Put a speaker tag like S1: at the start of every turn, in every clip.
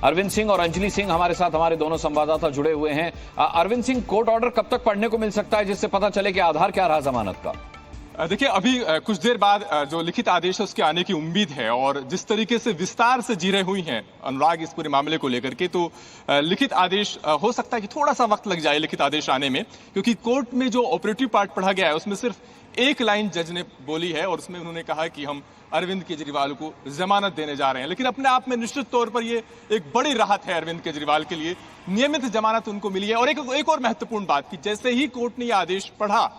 S1: अरविंद सिंह और अंजलि सिंह हमारे साथ, हमारे दोनों संवाददाता जुड़े हुए हैं। अरविंद सिंह, कोर्ट ऑर्डर कब तक पढ़ने को मिल सकता है जिससे पता चले कि आधार क्या रहा जमानत का?
S2: देखिए, अभी कुछ देर बाद जो लिखित आदेश है उसके आने की उम्मीद है, और जिस तरीके से विस्तार से जी रही हुई हैं अनुराग इस पूरे मामले को लेकर के, तो लिखित आदेश हो सकता है कि थोड़ा सा वक्त लग जाए लिखित आदेश आने में, क्योंकि कोर्ट में जो ऑपरेटिव पार्ट पढ़ा गया है उसमें सिर्फ एक लाइन जज ने बोली है, और उसमें उन्होंने कहा कि हम अरविंद केजरीवाल को जमानत देने जा रहे हैं। लेकिन अपने आप में निश्चित तौर पर ये एक बड़ी राहत है अरविंद केजरीवाल के लिए, नियमित जमानत उनको मिली है। और एक और महत्वपूर्ण बात कि जैसे ही कोर्ट ने यह आदेश पढ़ा,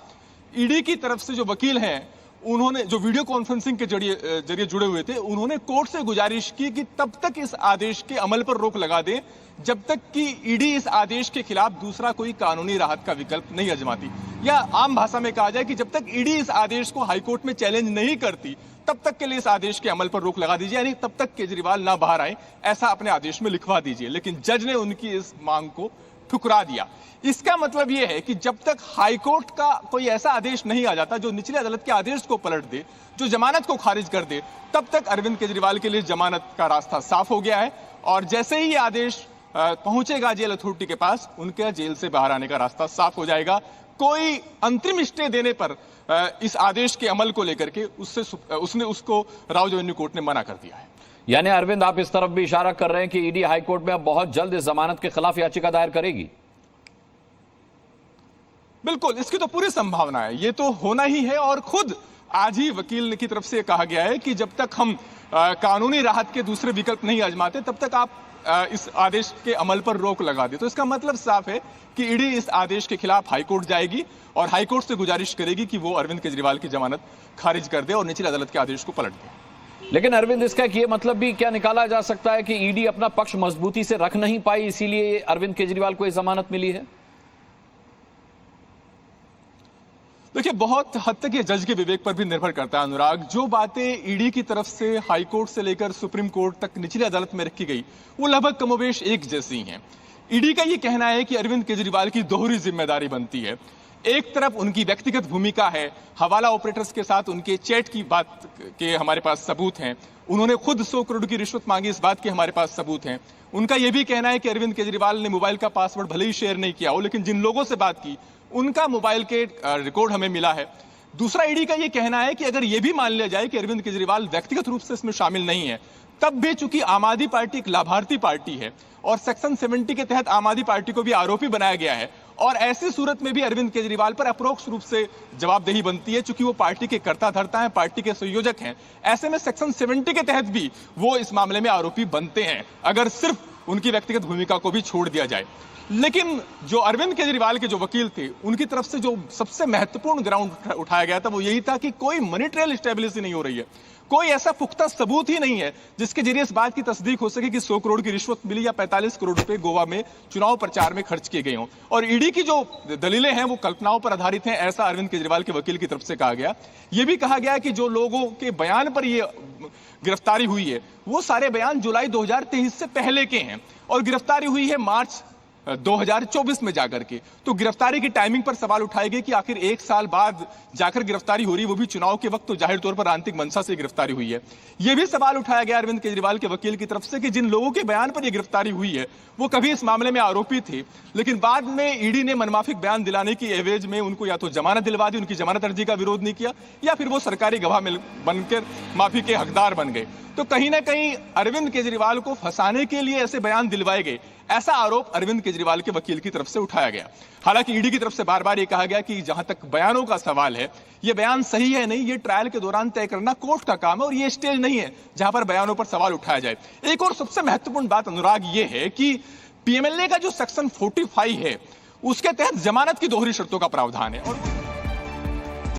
S2: ईडी की तरफ से जो वकील हैं उन्होंने, जो वीडियो कॉन्फ्रेंसिंग के जरिए जुड़े हुए थे, उन्होंने कोर्ट से गुजारिश की कि तब तक इस आदेश के अमल पर रोक लगा दें जब तक कि ईडी इस आदेश के खिलाफ दूसरा कोई कानूनी राहत का विकल्प नहीं आजमाती, या आम भाषा में कहा जाए कि जब तक ईडी इस आदेश को हाईकोर्ट में चैलेंज नहीं करती तब तक के लिए इस आदेश के अमल पर रोक लगा दीजिए, यानी तब तक केजरीवाल ना बाहर आए, ऐसा अपने आदेश में लिखवा दीजिए। लेकिन जज ने उनकी इस मांग को ठुकरा दिया। इसका मतलब यह है कि जब तक हाईकोर्ट का कोई ऐसा आदेश नहीं आ जाता जो निचली अदालत के आदेश को पलट दे, जो जमानत को खारिज कर दे, तब तक अरविंद केजरीवाल के लिए जमानत का रास्ता साफ हो गया है। और जैसे ही आदेश पहुंचेगा जेल अथॉरिटी के पास, उनके जेल से बाहर आने का रास्ता साफ हो जाएगा। कोई अंतरिम स्टे देने पर इस आदेश के अमल को लेकर के उसको राउज एवेन्यू कोर्ट ने मना कर दिया है।
S1: यानी अरविंद, आप इस तरफ भी इशारा कर रहे हैं कि ईडी हाईकोर्ट में अब बहुत जल्द इस जमानत के खिलाफ याचिका दायर करेगी?
S2: बिल्कुल, इसकी तो पूरी संभावना है, ये तो होना ही है। और खुद आज ही वकील की तरफ से कहा गया है कि जब तक हम कानूनी राहत के दूसरे विकल्प नहीं आजमाते तब तक आप इस आदेश के अमल पर रोक लगा दे। तो इसका मतलब साफ है कि ईडी इस आदेश के खिलाफ हाईकोर्ट जाएगी और हाईकोर्ट से गुजारिश करेगी कि वो अरविंद केजरीवाल की जमानत खारिज कर दे और निचली अदालत के आदेश को पलट दे।
S1: लेकिन अरविंद, इसका ये मतलब भी क्या निकाला जा सकता है कि ईडी अपना पक्ष मजबूती से रख नहीं पाई, इसीलिए अरविंद केजरीवाल को यह जमानत मिली है?
S2: देखिए, बहुत हद तक ये जज के विवेक पर भी निर्भर करता है अनुराग। जो बातें ईडी की तरफ से हाईकोर्ट से लेकर सुप्रीम कोर्ट तक निचली अदालत में रखी गई, वो लगभग कमोबेश एक जैसी हैं। ईडी का ये कहना है कि अरविंद केजरीवाल की दोहरी जिम्मेदारी बनती है। एक तरफ उनकी व्यक्तिगत भूमिका है, हवाला ऑपरेटर्स के साथ उनके चैट की बात के हमारे पास सबूत हैं, उन्होंने खुद 100 करोड़ की रिश्वत मांगी, इस बात के हमारे पास सबूत हैं। उनका यह भी कहना है कि अरविंद केजरीवाल ने मोबाइल का पासवर्ड भले ही शेयर नहीं किया हो, लेकिन जिन लोगों से बात की उनका मोबाइल के रिकॉर्ड हमें मिला है। दूसरा, ईडी का यह कहना है कि अगर यह भी मान लिया जाए कि अरविंद केजरीवाल व्यक्तिगत रूप से इसमें शामिल नहीं है, तब भी चूंकि आम आदमी पार्टी एक लाभार्थी पार्टी है और सेक्शन 70 के तहत आम आदमी पार्टी को भी आरोपी बनाया गया है, और ऐसी सूरत में भी अरविंद केजरीवाल पर अप्रोक्ष रूप से जवाबदेही बनती है, चूंकि वो पार्टी के कर्ता धर्ता हैं, पार्टी के संयोजक हैं। ऐसे में सेक्शन 70 के तहत भी वो इस मामले में आरोपी बनते हैं, अगर सिर्फ उनकी व्यक्तिगत भूमिका को भी छोड़ दिया जाए। लेकिन जो अरविंद केजरीवाल के जो वकील थे, उनकी तरफ से जो सबसे महत्वपूर्ण ग्राउंड उठाया गया था वो यही था कि कोई मनी ट्रेल स्टेब्लिश ही नहीं हो रही है, कोई ऐसा पुख्ता सबूत ही नहीं है जिसके जरिए इस बात की तस्दीक हो सके कि 100 करोड़ की रिश्वत मिली या 45 करोड़ रुपए गोवा में चुनाव प्रचार में खर्च किए गए हों। और ईडी की जो दलीलें हैं वो कल्पनाओं पर आधारित हैं, ऐसा अरविंद केजरीवाल के वकील की तरफ से कहा गया। यह भी कहा गया कि जो लोगों के बयान पर ये गिरफ्तारी हुई है वो सारे बयान जुलाई 2023 से पहले के हैं, और गिरफ्तारी हुई है मार्च 2024 में जाकर के। तो गिरफ्तारी की टाइमिंग पर सवाल उठाए गए कि आखिर 1 साल बाद जाकर गिरफ्तारी हो रही, वो भी चुनाव के वक्त, तो जाहिर तौर पर राजनीतिक मंशा से गिरफ्तारी हुई है। यह भी सवाल उठाया गया अरविंद केजरीवाल के वकील की तरफ से कि जिन लोगों के बयान पर यह गिरफ्तारी हुई है वो कभी इस मामले में आरोपी थे, लेकिन बाद में ईडी ने मनमाफिक बयान दिलाने की एवज में उनको या तो जमानत दिलवा दी, उनकी जमानत अर्जी का विरोध नहीं किया, या फिर वो सरकारी गवाह बनकर माफी के हकदार बन गए। तो कहीं ना कहीं अरविंद केजरीवाल को फंसाने के लिए ऐसे बयान दिलवाए गए, ऐसा आरोप अरविंद केजरीवाल के वकील की तरफ से उठाया गया। हालांकि ईडी की तरफ से बार बार यह कहा गया कि जहां तक बयानों का सवाल है, यह बयान सही है नहीं, ये ट्रायल के दौरान तय करना कोर्ट का काम है, और ये स्टेज नहीं है जहां पर बयानों पर सवाल उठाया जाए। एक और सबसे महत्वपूर्ण बात अनुराग ये है कि पीएमएलए का जो सेक्शन 45 है उसके तहत जमानत की दोहरी शर्तों का प्रावधान है, और